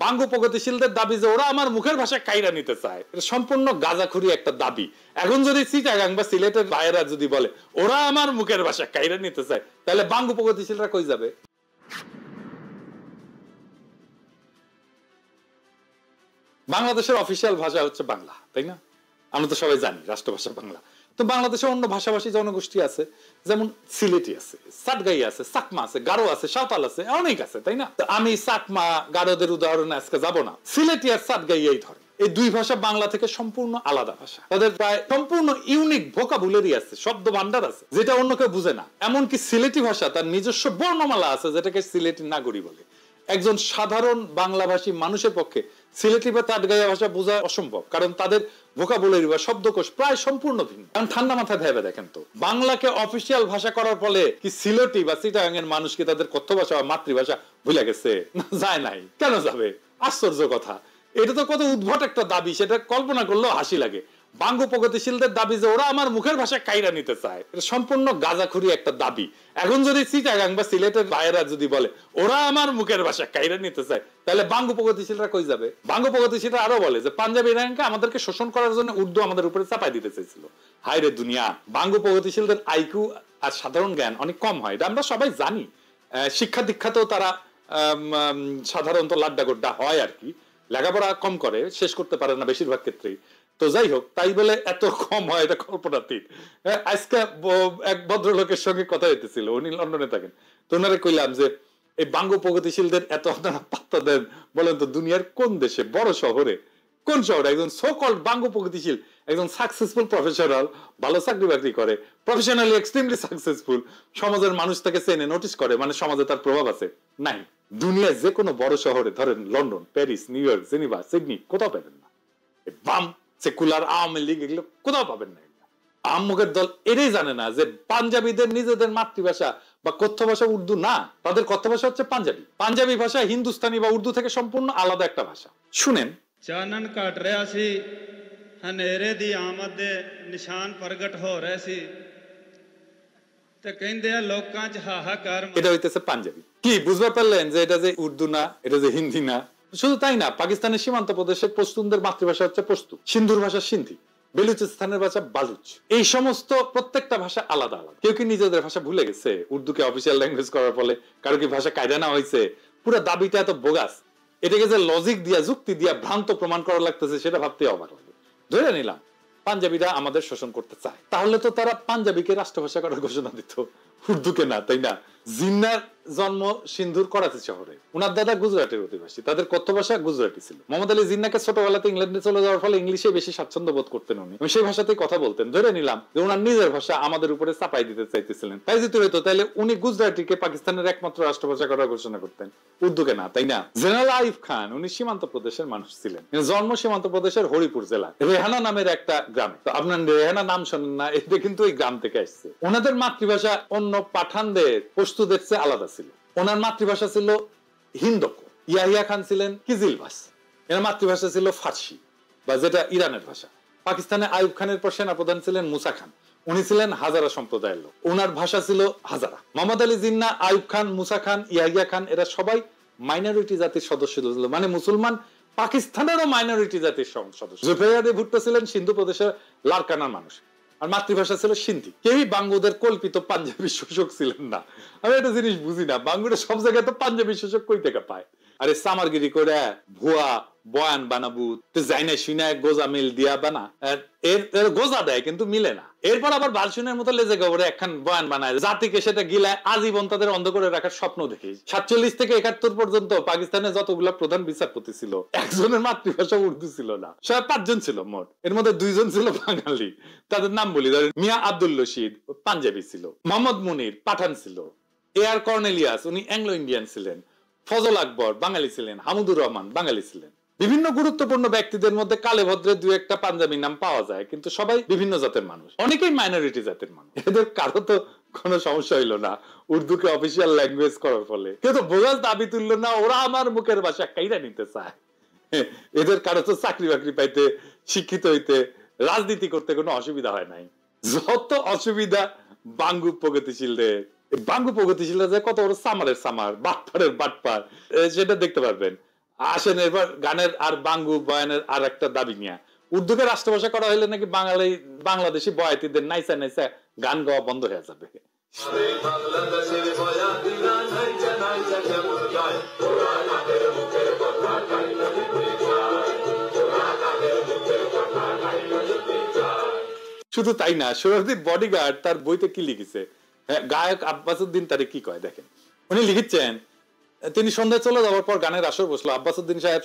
বাঙ্গু প্রগতিশীলদের দাবি যে ওরা আমার মুখের ভাষা কাইরা নিতে চায়, এটা সম্পূর্ণ গাঁজাখুরি একটা দাবি। এখন যদি চিটাগাং বা সিলেটের ভাইয়েরা যদি বলে ওরা আমার মুখের ভাষা কাইরা নিতে চায়, তাহলে বাঙ্গু প্রগতিশীলরা কই যাবে? বাংলাদেশের অফিসিয়াল ভাষা হচ্ছে বাংলা, তাই না? আমরা তো সবাই জানি রাষ্ট্রভাষা বাংলা। তো বাংলাদেশে অন্য ভাষাভাষী জনগোষ্ঠী আছে, যেমন সিলেটি আছে, সাতগাই আছে, চাকমা আছে, গারো আছে, সাঁওতাল আছে, অনেক আছে, তাই না? আমি চাকমা গারোদের উদাহরণে আজকে যাব না। সিলেটি আর সাতগাই এই ধরে এই দুই ভাষা বাংলা থেকে সম্পূর্ণ আলাদা ভাষা। তাদের প্রায় সম্পূর্ণ ইউনিক ভোকাবুলারি আছে, শব্দ ভান্ডার আছে, যেটা অন্য কেউ বুঝে না। এমনকি সিলেটি ভাষা তার নিজস্ব বর্ণমালা আছে, যেটাকে সিলেটি নাগরী বলে। একজন সাধারণ বাংলাভাষী মানুষের পক্ষে সিলেটি বা তাটগাইয়া ভাষা বোঝা অসম্ভব, কারণ তাদের ভোকাবুলারি বা শব্দকোষ প্রায় সম্পূর্ণ ভিন্ন। কারণ ঠান্ডা মাথায় ভেবে দেখেন তো, বাংলাকে অফিসিয়াল ভাষা করার ফলে কি সিলেটি বা চিটাগাং এর মানুষ কি তাদের কথ্য ভাষা বা মাতৃভাষা ভুলে গেছে? যায় নাই। কেন যাবে? আশ্চর্য কথা। এটা তো কত উদ্ভট একটা দাবি, সেটা কল্পনা করলেও হাসি লাগে। বাঙ্গু প্রগতিশীলদের দাবি যে ওরা আমার মুখের ভাষা কাইরা নিতে চায়, এটা সম্পূর্ণ গাঁজাখুরি একটা দাবি। এখন যদি চিটাগাং বা সিলেটের ভাইয়েরা যদি বলে ওরা আমার মুখের ভাষা কাইরা নিতে চায়, তাহলে বাঙ্গু প্রগতিশীলরা কই যাবে? বাঙ্গু প্রগতিশীলরা আরো বলে যে পাঞ্জাবি ইরানকে আমাদেরকে শোষণ করার জন্য উর্দু আমাদের উপরে চাপাই দিতে চেয়েছিল। হায় রে দুনিয়া! বাঙ্গু প্রগতিশীলদের আইকিউ আর সাধারণ জ্ঞান অনেক কম হয়, এটা আমরা সবাই জানি। শিক্ষা দীক্ষাতেও তারা সাধারণত লাড্ডা গোড্ডা হয় আর কি, লেখাপড়া কম করে, শেষ করতে পারে না বেশিরভাগ ক্ষেত্রেই। তো যাই হোক, তাই বলে এত কম হয় এটা কল্পনাতীত। আজকে এক ভদ্রলোকের সঙ্গে কথা হইতেছিল, উনি লন্ডনে থাকেন। তো ওনারে কইলাম যে এই বাঙ্গু প্রগতিশীলদের এত আপনারা পাত্তা দেন, বলেন তো দুনিয়ার কোন দেশে, বড় শহরে, কোন শহরে একজন সো কল্ড বাঙ্গু প্রগতিশীল, একজন সাকসেসফুল প্রফেশনাল, ভালো চাকরি বাকরি করে, প্রফেশনালি এক্সট্রিমলি সাকসেসফুল, সমাজের মানুষ তাকে চেনে, নোটিস করে, মানে সমাজে তার প্রভাব আছে? নাই। দুনিয়ার যে কোনো বড় শহরে, ধরেন London, Paris, new York, Geneva, Sydney, কোথাও পাবেন না। বাম সেকুলার আওয়ামী লীগ এগুলো কোথাও পাবেন না। আহম্মকের দল এটাই জানে না যে পাঞ্জাবিদের নিজেদের মাতৃভাষা বা কথ্য ভাষা উর্দু না, তাদের কথ্য ভাষা হচ্ছে পাঞ্জাবি। পাঞ্জাবি ভাষা হিন্দুস্তানি বা উর্দু থেকে সম্পূর্ণ আলাদা একটা ভাষা। শুনেন, ਚਾਨਣ ਘਟ ਰਿਹਾ ਸੀ, ਹਨੇਰੇ ਦੀ ਆਮਦ ਦੇ ਨਿਸ਼ਾਨ ਪ੍ਰਗਟ ਹੋ ਰਹੇ ਸੀ ਤੇ ਕਹਿੰਦੇ ਆ ਲੋਕਾਂ 'ਚ ਹਾਹਾਕਾਰ। এটা হইতেছে পাঞ্জাবি। কি বুঝতে পারলেন যে এটা যে উর্দু না, এটা যে হিন্দি না? শুধু তাই না, পাকিস্তানের সীমান্ত প্রদেশের পশতুনদের মাতৃভাষা হচ্ছে পশতু, সিন্ধুর ভাষা সিন্ধি, বেলুচিস্তানের ভাষা বালুচ। এই সমস্ত প্রত্যেকটা ভাষা আলাদা আলাদা। কেউ কি নিজেদের ভাষা ভুলে গেছে উর্দুকে অফিসিয়াল ল্যাঙ্গুয়েজ করার ফলে? কারো কি ভাষা কায়দা না হয়েছে? পুরো দাবিটা এত বোগাস, এটাকে যে লজিক দিয়া, যুক্তি দিয়া ভ্রান্ত প্রমাণ করা লাগতেছে, সেটা ভাবতে অবাক লাগে। ধরে নিলাম পাঞ্জাবিরা আমাদের শোষণ করতে চায়, তাহলে তো তারা পাঞ্জাবিকে রাষ্ট্রভাষা করার ঘোষণা দিত, উর্দুকে না, তাই না? জিন্নার জন্ম সিন্ধুর করাচি শহরে, ওনার দাদা গুজরাটের অধিবাসী, তাদের কথ্য ভাষা গুজরাটি ছিল। মোহাম্মদ আলী জিন্নাকে ছোটবেলাতে ইংল্যান্ডে চলে যাওয়ার ফলে ইংলিশে বেশি স্বাচ্ছন্দ্য বোধ করতেন উনি, সেই ভাষাতেই কথা বলতেন। ধরে নিলাম যে ওনার নিজের ভাষা আমাদের উপরে চাপাই দিতে চাইতেছিলেন, তাই যদি হইতো তাহলে উনি গুজরাটিকে পাকিস্তানের একমাত্র রাষ্ট্রভাষা করার ঘোষণা করতেন, উর্দুকে না, তাই না? জেনারেল আইফ খান উনি সীমান্ত প্রদেশের মানুষ ছিলেন, জন্ম সীমান্ত প্রদেশের হরিপুর জেলা রেহানা নামের একটা গ্রামে। তো আপনার রেহানা নাম শোনেন না? এটা কিন্তু ওই গ্রাম থেকে আসছে। ওনাদের মাতৃভাষা অন্য পাঠানদের, পশতুদের চেয়ে আলাদা ছিল। ওনার মাতৃভাষা ছিল হিন্দকো। ইয়াহিয়া খান ছিলেন কিজিলভাস, এর মাতৃভাষা ছিল ফার্সি বা যেটা ইরানের ভাষা। পাকিস্তানে আইয়ুব খানের পর সেনাপ্রধান ছিলেন মুসা খান, উনি ছিলেন হাজারা সম্প্রদায়ের লোক, ওনার ভাষা ছিল হাজারা। মোহাম্মদ আলী জিন্নাহ, আইয়ুব খান, মুসা খান, ইয়াহিয়া খান এরা সবাই মাইনরিটি জাতির সদস্য ছিল, মানে মুসলমান পাকিস্তানেরও মাইনরিটি জাতির সদস্য। জুলফিকার আলী ভুট্টো ছিলেন সিন্ধু প্রদেশের লারকানার মানুষ, আর মাতৃভাষা ছিল সিন্ধি। কেউই বাঙ্গুদের কল্পিত পাঞ্জাবি শোষক ছিলেন না। আমি একটা জিনিস বুঝি না, বাঙ্গুরা সব জায়গায় তো পাঞ্জাবি শোষক কই থেকে পায়? আরে সামারগিরি করে ভুয়া বয়ান বানাবু তো যাইনা শুনে গোজা মিল দিয়া বানা, এর গোজা দেয় কিন্তু মিলে না। এরপর আবার ভার্সনের মতো লেজে গোবরে একখান বয়ান বানায়, জাতিকে সেটা গিলায় আজীবন তাদের অন্ধ করে রাখার স্বপ্ন দেখি। 47 থেকে 71 পর্যন্ত পাকিস্তানে যতগুলা প্রধান বিচারপতি ছিল, একজনের মাতৃভাষা উর্দু ছিল না, সব 5 জন ছিল মোট। এর মধ্যে 2 জন ছিল বাঙালি, তাদের নাম বলি। ধরেন মিয়া আব্দুল রশিদ পাঞ্জাবি ছিল, মোহাম্মদ মুনির পাঠান ছিল, এআর কর্নেলিয়াস উনি অ্যাংলো ইন্ডিয়ান ছিলেন, ফজল আকবর বাঙালি ছিলেন, হামুদুর রহমান বাঙালি ছিলেন। বিভিন্ন গুরুত্বপূর্ণ ব্যক্তিদের মধ্যে কালে ভদ্রে 2-1টা পাঞ্জাবি নাম পাওয়া যায়, কিন্তু সবাই বিভিন্ন জাতের মানুষ, অনেকেই মাইনরিটি জাতের মানুষ। এদের কারো তো কোনো সমস্যা হইলো না উর্দুকে অফিসিয়াল ল্যাঙ্গুয়েজ করার ফলে। কেউ তো বোঝার দাবি তুললো না ওরা আমার মুখের ভাষা কাইরা নিতে চায়। এদের কারো তো চাকরি বাকরি পাইতে, শিক্ষিত হইতে, রাজনীতি করতে কোনো অসুবিধা হয় নাই। যত অসুবিধা বাঙ্গু প্রগতিশীলদের। বাঙ্গু প্রগতিশীলরা যে কত বড় সামারের সামার, বাটপারের বাটপার, সেটা দেখতে পারবেন। আসেন এবার গানের আর বাঙ্গু বয়ানের আর একটা দাবি নিয়ে উর্দুকে রাষ্ট্রভাষা করা হলে নাকি বাংলাদেশি বয়াতিদের নাইসা নাইসা গান গাওয়া বন্ধ হয়ে যাবে। শুধু তাই না, সোহরাওয়ার্দীর বডিগার্ড তার বইতে কি লিখেছে, গায়ক আব্বাস উদ্দিন তারে কি কয় দেখেন। উনি লিখেছেন তিনি সন্ধ্যায় চলে যাওয়ার পর গানের আসর বসলো। আব্বাস উদ্দিন সাহেব